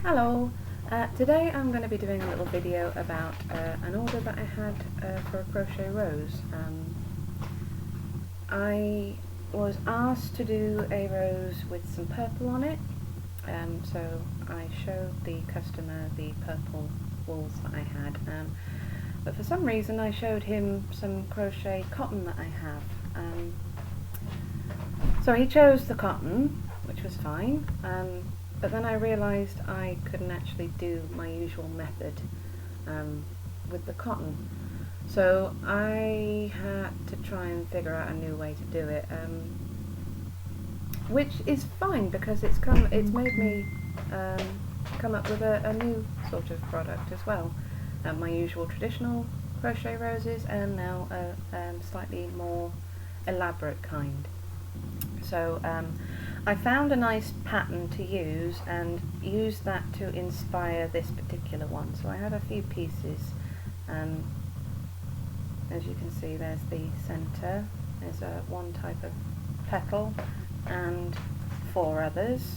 Hello! Today I'm going to be doing a little video about an order that I had for a crochet rose. I was asked to do a rose with some purple on it, so I showed the customer the purple wools that I had, but for some reason I showed him some crochet cotton that I have. So he chose the cotton, which was fine. But then I realised I couldn't actually do my usual method with the cotton. So I had to try and figure out a new way to do it, which is fine because it's made me come up with a new sort of product as well. My usual traditional crochet roses and now a slightly more elaborate kind. So I found a nice pattern to use and used that to inspire this particular one. So I had a few pieces. As you can see, there's the centre, there's one type of petal and 4 others.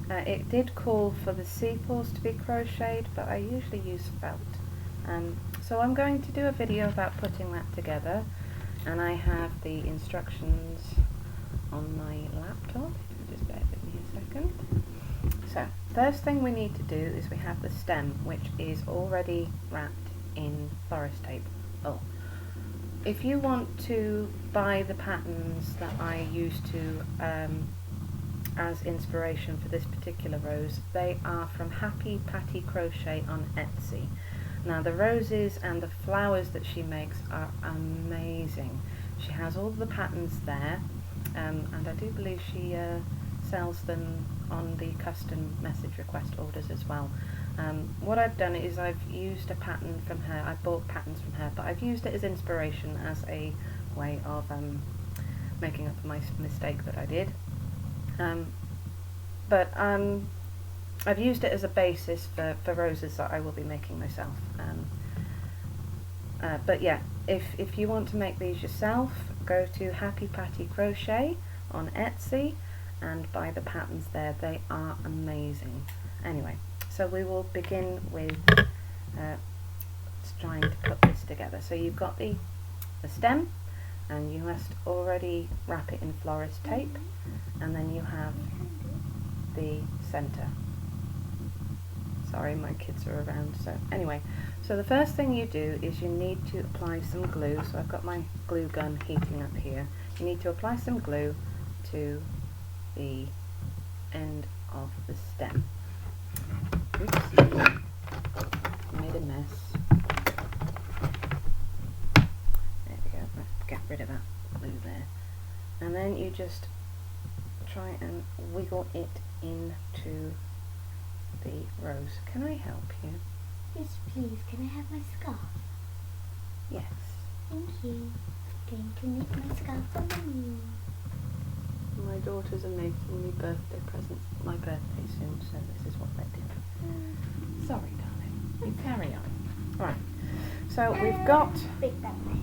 It did call for the sepals to be crocheted, but I usually use felt. So I'm going to do a video about putting that together, and I have the instructions on my laptop. Just bear with me a second. So first thing we need to do is we have the stem, which is already wrapped in florist tape. If you want to buy the patterns that I used to as inspiration for this particular rose, they are from HappyPattyCrochet on Etsy. Now the roses and the flowers that she makes are amazing. She has all the patterns there. And I do believe she sells them on the custom message request orders as well. What I've done is I've used a pattern from her. I bought patterns from her, but I've used it as inspiration, as a way of making up for my mistake that I did. I've used it as a basis for roses that I will be making myself. But yeah, if you want to make these yourself, go to HappyPattyCrochet on Etsy and buy the patterns there. They are amazing. Anyway, so we will begin with trying to put this together. So you've got the stem, and you must already wrap it in florist tape, and then you have the centre. Sorry, my kids are around. So anyway, so the first thing you do is you need to apply some glue. So I've got my glue gun heating up here. You need to apply some glue to the end of the stem. Oops, made a mess. There we go, let's get rid of that glue there. And then you just try and wiggle it into the rose. Can I help you? Yes, please. Can I have my scarf? Yes. Thank you. Going to make my scarf for me. My daughters are making me birthday presents for my birthday soon, so this is what they're doing. Sorry, darling. You carry on. Right. So we've got... Big birthday.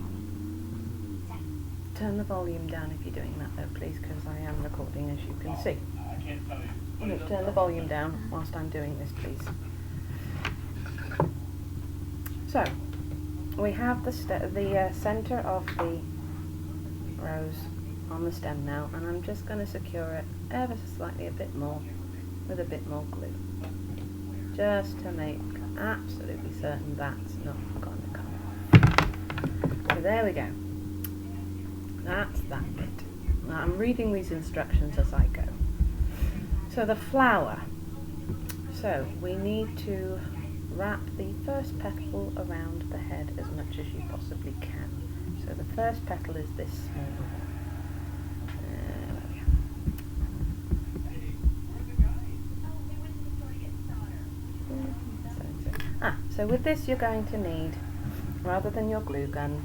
Turn the volume down if you're doing that though, please, because I am recording, as you can see. Turn the volume down whilst I'm doing this, please. So, we have the centre of the rose on the stem now, and I'm just going to secure it ever so slightly a bit more with a bit more glue, just to make absolutely certain that's not going to come off. So there we go. That's that bit. Now I'm reading these instructions as I go. So the flower. So we need to wrap the first petal around the head as much as you possibly can. So the first petal is this small. So with this you're going to need, rather than your glue gun,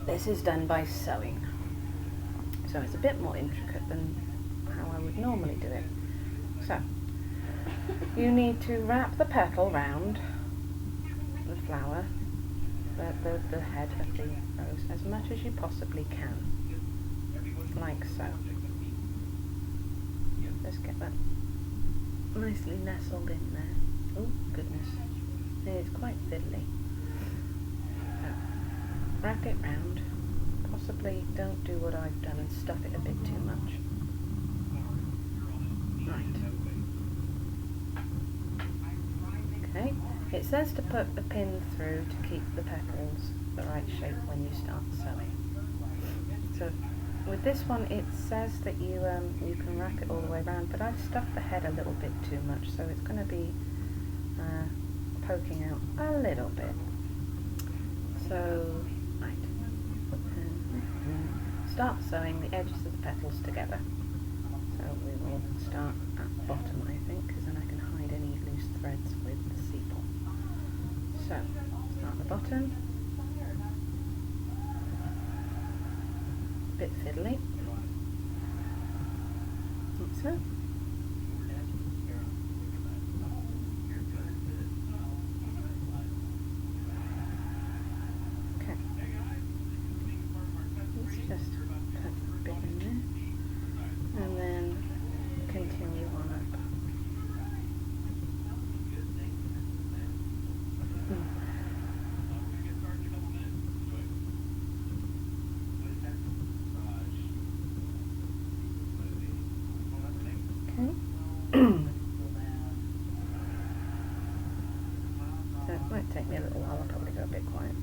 this is done by sewing. So it's a bit more intricate than how I would normally do it. So you need to wrap the petal round the flower, the head of the rose, as much as you possibly can, like so. Just get that nicely nestled in there. Oh goodness, it's quite fiddly. So, wrap it round. Possibly don't do what I've done and stuff it a bit too much. Right. Okay, it says to put the pin through to keep the petals the right shape when you start sewing. So with this one it says that you can wrap it all the way around, but I've stuffed the head a little bit too much, so it's going to be poking out a little bit. So, right, start sewing the edges of the petals together. So we will start at the bottom, I think, because then I can hide any loose threads with the sepal. So, start at the bottom. Bit fiddly. Like so. Okay. Let's just put a bit in there. And then continue on up. So it might take me a little while, I'll probably go a bit quiet.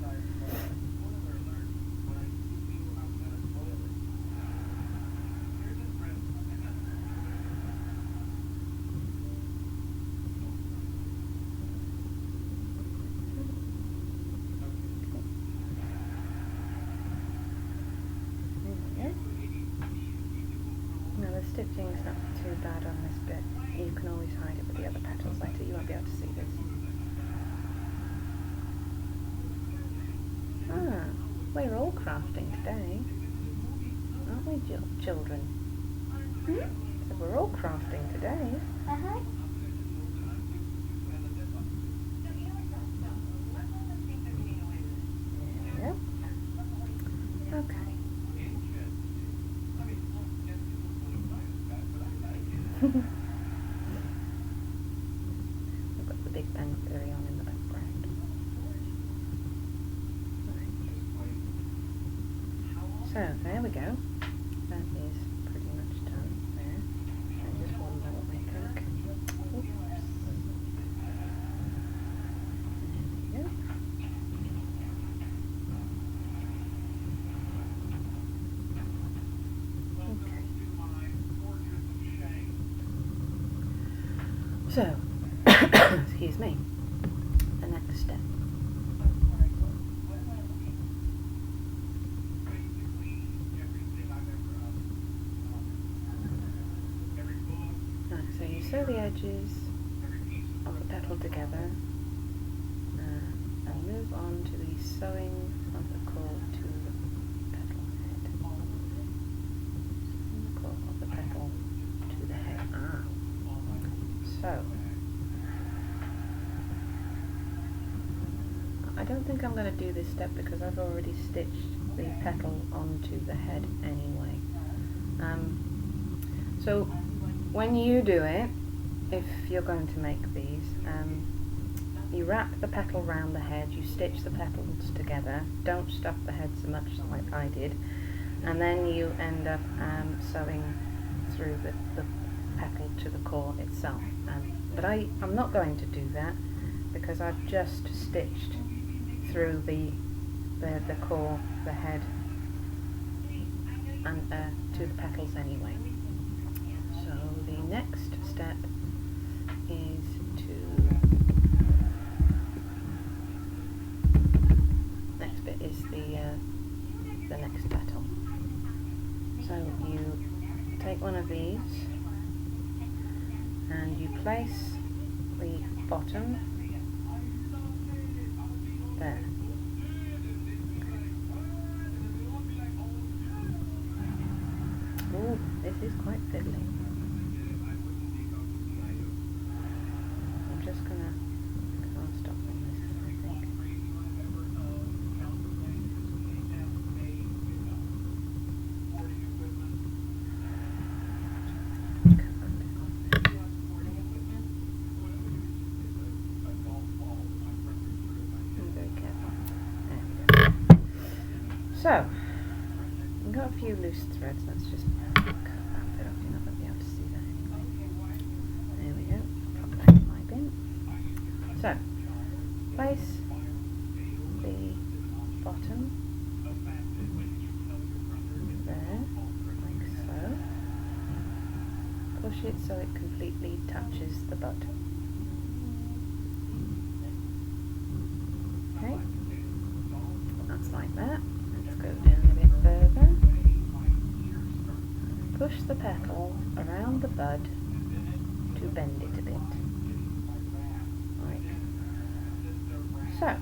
Now the stitching's not too bad on this bit. You can always hide it with the other petals later, you won't be able to see this. Ah, we're all crafting today, aren't we, children? So we're all crafting today. Uh-huh. There we go. Okay. I've got the Big Bang Theory on in the background. Right. So there we go. That is pretty much done there. And just one more, I think. Oops. There we go. So, excuse me, the next step. Right, so you sew the edges of the petal together and move on to the sewing of the core to the petal head. The core of the petal to the head. So, I don't think I'm going to do this step because I've already stitched the petal onto the head anyway. So when you do it, if you're going to make these, you wrap the petal round the head, you stitch the petals together, don't stuff the head so much like I did, and then you end up sewing through the petal to the core itself. But I'm not going to do that because I've just stitched through the core, the head, and to the petals anyway. So the next step is next bit is the next petal. So you take one of these and you place the bottom there. Oh, this is quite fiddly. I'm just gonna cast off on this, I think. So, we've got a few loose threads. Let's just cut that bit off. You're not going to be able to see that anyway. There we go. Pop that in my bin. So, place the bottom there, like so. Push it so it completely touches the bud. Okay, that's like that. Let's go down a bit further. Push the petal around the bud to bend it a bit. Like so.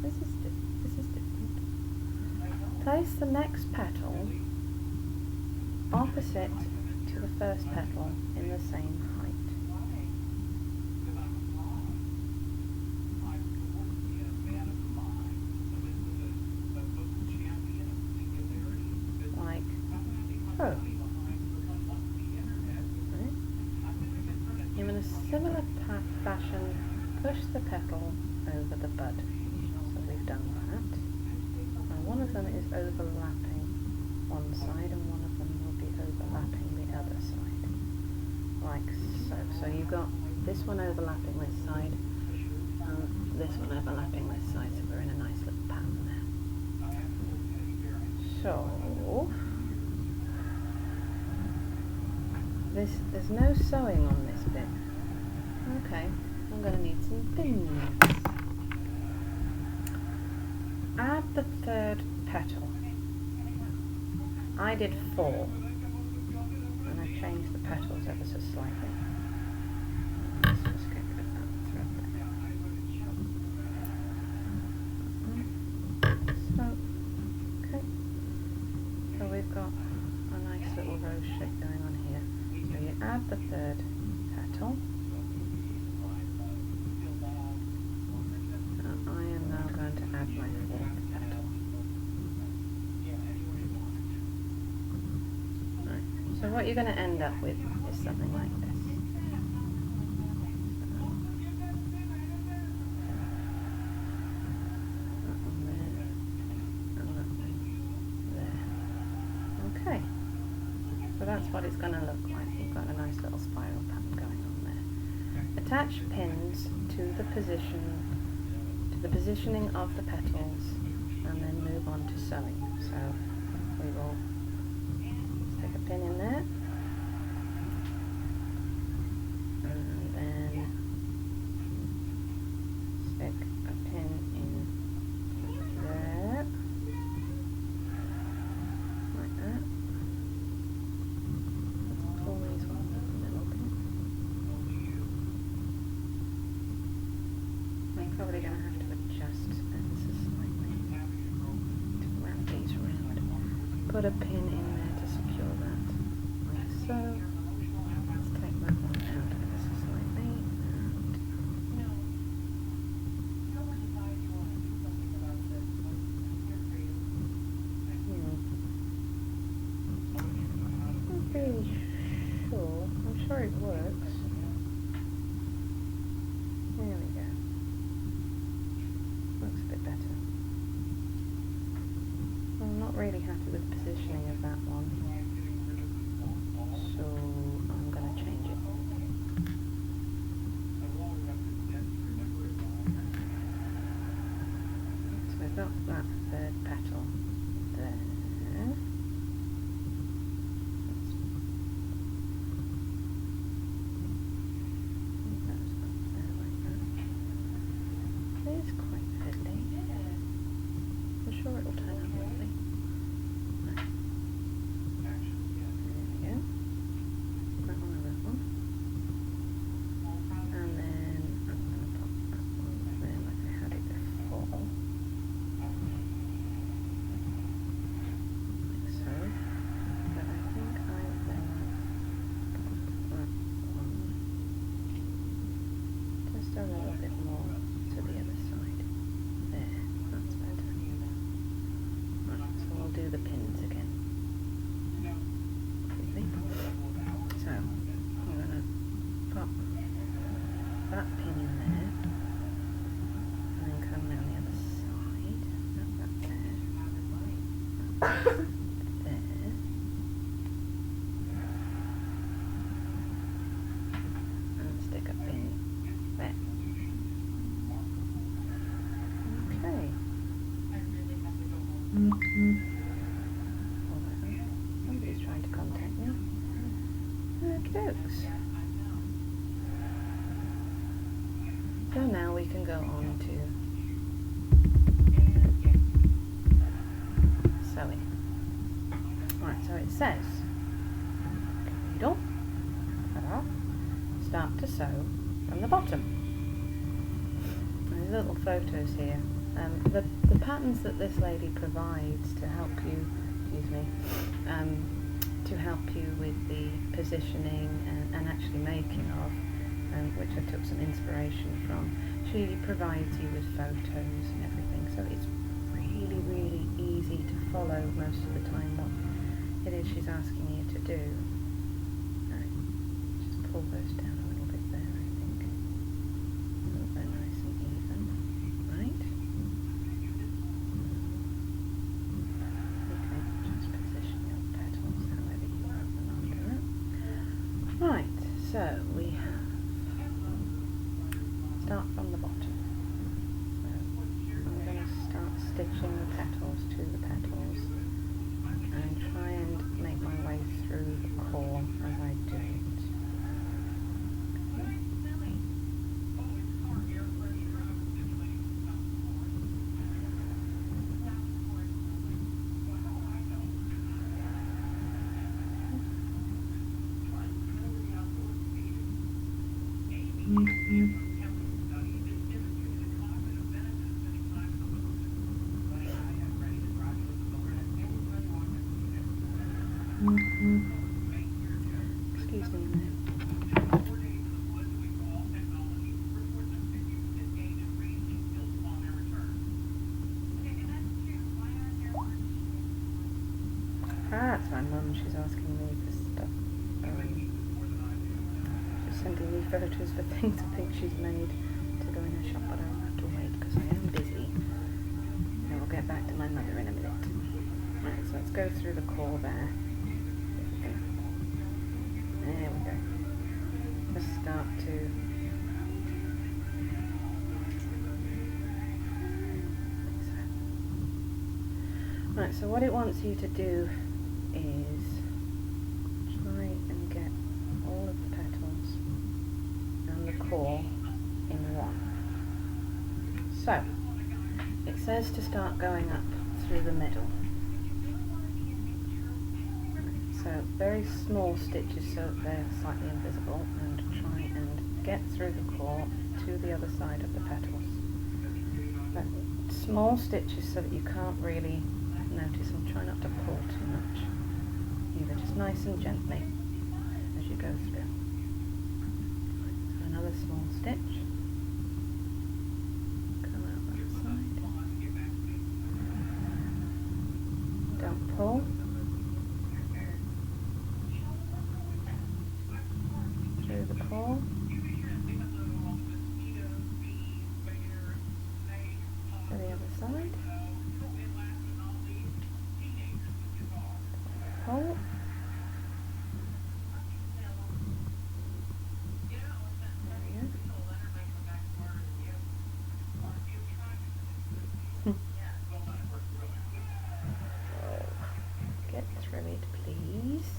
This is different. Place the next petal opposite to the first petal in the same height. Like so. Right. In a similar fashion, push the petal over the bud. So we've done that. And one of them is overlapping one side and one of them will be overlapping the other side. Like so. So you've got this one overlapping this side and this one overlapping this side. So we're in a nice little pattern there. So there's no sewing on this bit. Okay, I'm going to need some pins. Add the third petal. I did 4 and I changed the petals ever so slightly. Let's just get rid of that thread there. So, okay. So we've got a nice little rose shape going on here. So you add the third petal. I am now going to add my 4th petal. Right. So what you're going to end up with is something like this. That one there, and that one there. Okay. So that's what it's going to look like. You've got a nice little spiral pattern going on there. Attach pins to the positioning of the petals and then move on to sewing. So we will stick a pin in there and then stick a pin in there like that. Let's pull these ones up a little bit. I'm probably going to have to adjust ever so slightly to wrap these around. Put a pin in there to secure that, like so. Let's take that one out ever so slightly. Not really sure. I'm sure it works. There we go. Looks a bit better. I'm not really happy with the positioning of that one, so I'm going to change it. So we've got that third petal there. That's up there like that. It is quite fiddly. I'm sure it'll turn out lovely. Right. There we go. That one and that one. And then I'm going to pop that one there like I had it before. Like so. But I think I will pop that one just a little bit more to the other side. There, that's better. Somebody's trying to contact me. Okie dokes. So now we can go on to sewing. Right, so it says, needle, cut off, start to sew from the bottom. There's little photos here. The patterns that this lady provides to help you, to help you with the positioning and actually making of, which I took some inspiration from. She provides you with photos and everything, so it's really, really easy to follow most of the time what it is she's asking you to do. Right, just pull those down a little bit there, I think. They're nice and even, right? Okay, just position your petals however you want them under it. Right, so we have start from the bottom. So I'm going to start stitching the petals to the petals and try and make my way through the core as I do it. Excuse me a minute. Ah, it's my mum. She's asking me for stuff. She's sending me photos for things I think she's made to go in her shop, but I'll have to wait because I am busy. And we'll get back to my mother in a minute. Right, so let's go through the core there. There we go. Let's start to right, so what it wants you to do is try and get all of the petals and the core in one. So it says to start going up through the middle. So very small stitches so that they're slightly invisible, and try and get through the core to the other side of the petals. But small stitches so that you can't really notice, and try not to pull too much. Either just nice and gently as you go through. So another small stitch. Come out that side. Don't pull. Through the core. To the other side. Pull. There we go. Get through it, please.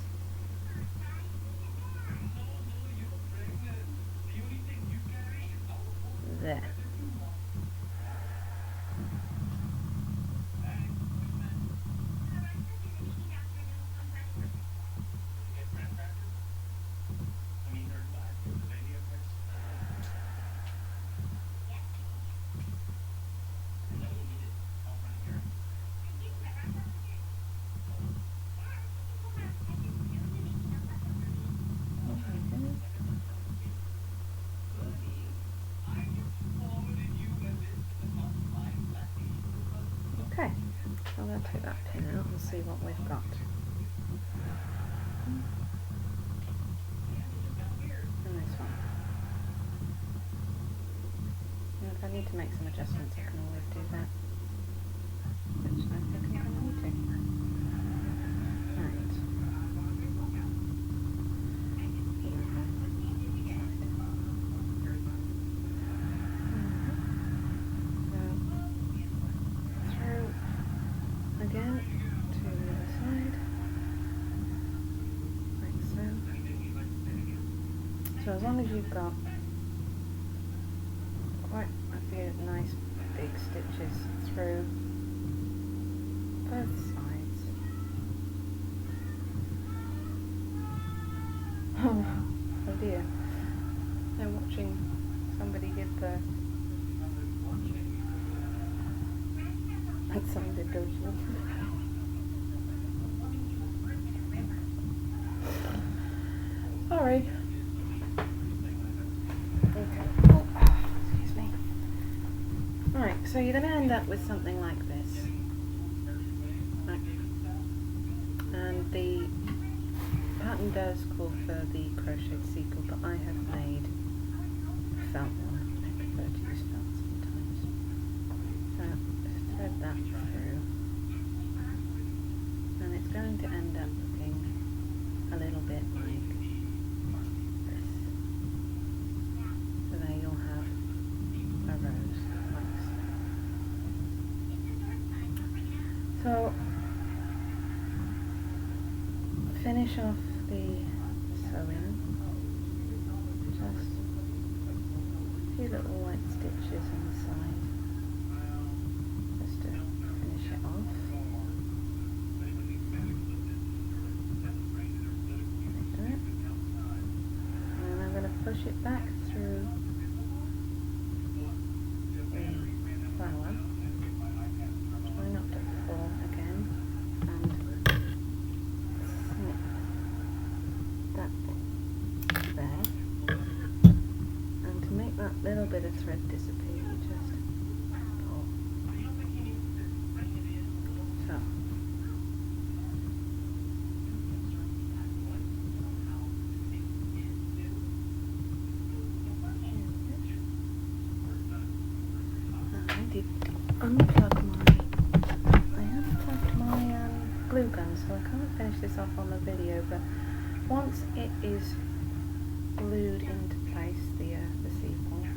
There. Okay, I'm going to take that pin out and see what we've got. And this one. And if I need to make some adjustments, I can always do that. Which I think I'm going to need to. Right. again to the other side, like so. So as long as you've got quite a few nice big stitches through both sides. Oh dear, I'm watching somebody give birth. That sounded dodgy. Sorry. Okay. Oh, excuse me. Right, so you're going to end up with something like this. Right. And the pattern does call for the crocheted sequel, but I have made a felt one. I prefer to use felt sometimes. So just thread that through, and it's going to end up looking a little bit like this. So there you'll have a rose like so. So finish off the sewing, just a few little white stitches on the side, just to finish it off. Like that. And then I'm going to push it back through the flower, try not to fall again, and that there, and to make that little bit of thread disappear, you just pull. So, I did unplug I unplugged my glue gun, so I can't finish this off on the video, but once it is glued into place, the sepal,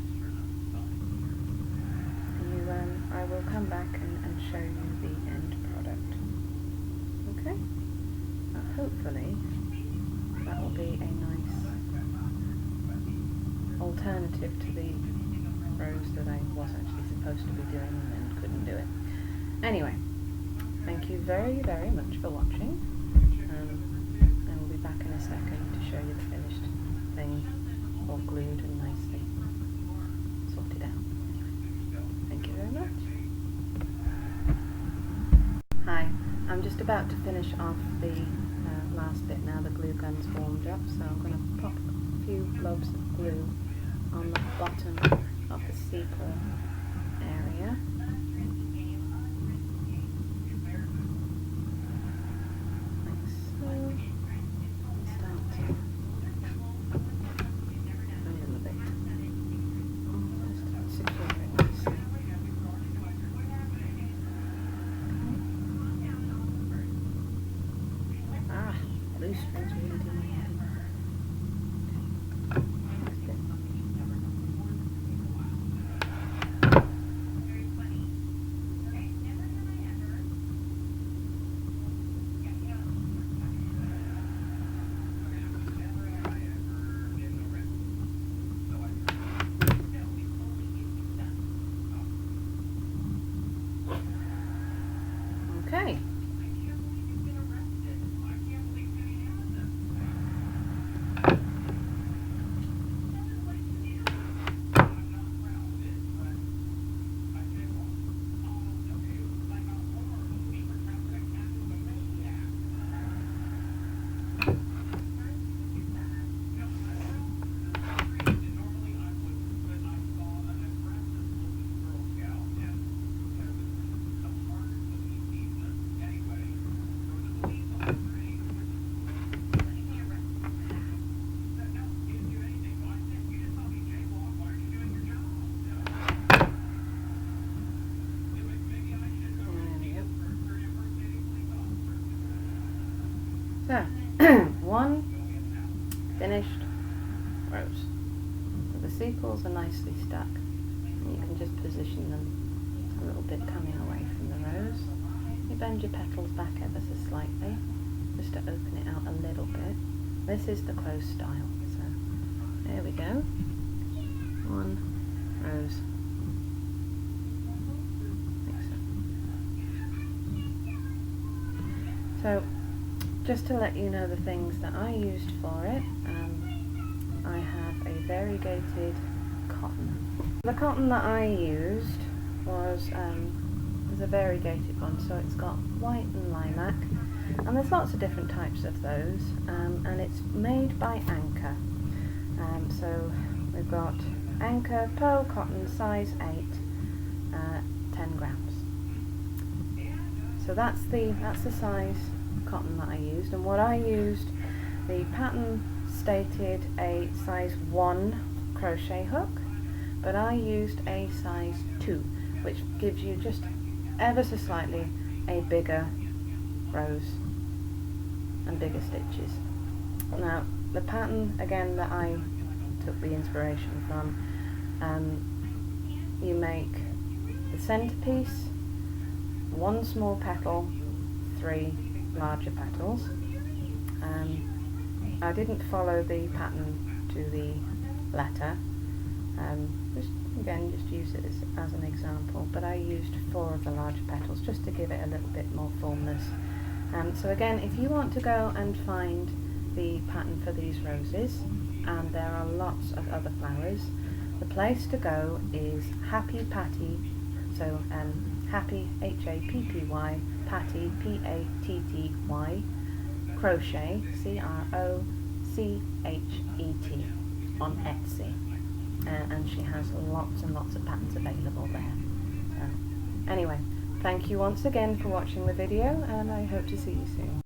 I will come back and show you the end product. Okay? Hopefully that will be a nice alternative to the rose that I was actually supposed to be doing and couldn't do it. Anyway, thank you very, very much for watching. I will be back in a second to show you the finished thing, all glued and nicely sorted out. Thank you very much. Hi, I'm just about to finish off the last bit now. The glue gun's warmed up, so I'm going to pop a few blobs of glue on the bottom of the sepal area. Loose strings really do my head. Okay. So, one finished rose. So the sepals are nicely stuck, and you can just position them a little bit coming away from the rose. bend your petals back ever so slightly, just to open it out a little bit. This is the close style, so there we go. One rose. So, just to let you know the things that I used for it, I have a variegated cotton. The cotton that I used was a variegated one, so it's got white and lilac, and there's lots of different types of those, and it's made by Anchor. So we've got Anchor pearl cotton size 8, 10 grams. So that's the size cotton that I used, and what I used, the pattern stated a size 1 crochet hook, but I used a size 2, which gives you just ever so slightly a bigger rose and bigger stitches. Now the pattern again that I took the inspiration from, you make the centerpiece, 1 small petal, 3 larger petals. I didn't follow the pattern to the letter, just use it as an example, but I used 4 of the larger petals just to give it a little bit more fullness. So again, if you want to go and find the pattern for these roses, and there are lots of other flowers, the place to go is Happy Patty, so Happy Happy, Patty Patty, Crochet Crochet on Etsy, and she has lots and lots of patterns available there. So anyway, thank you once again for watching the video, and I hope to see you soon.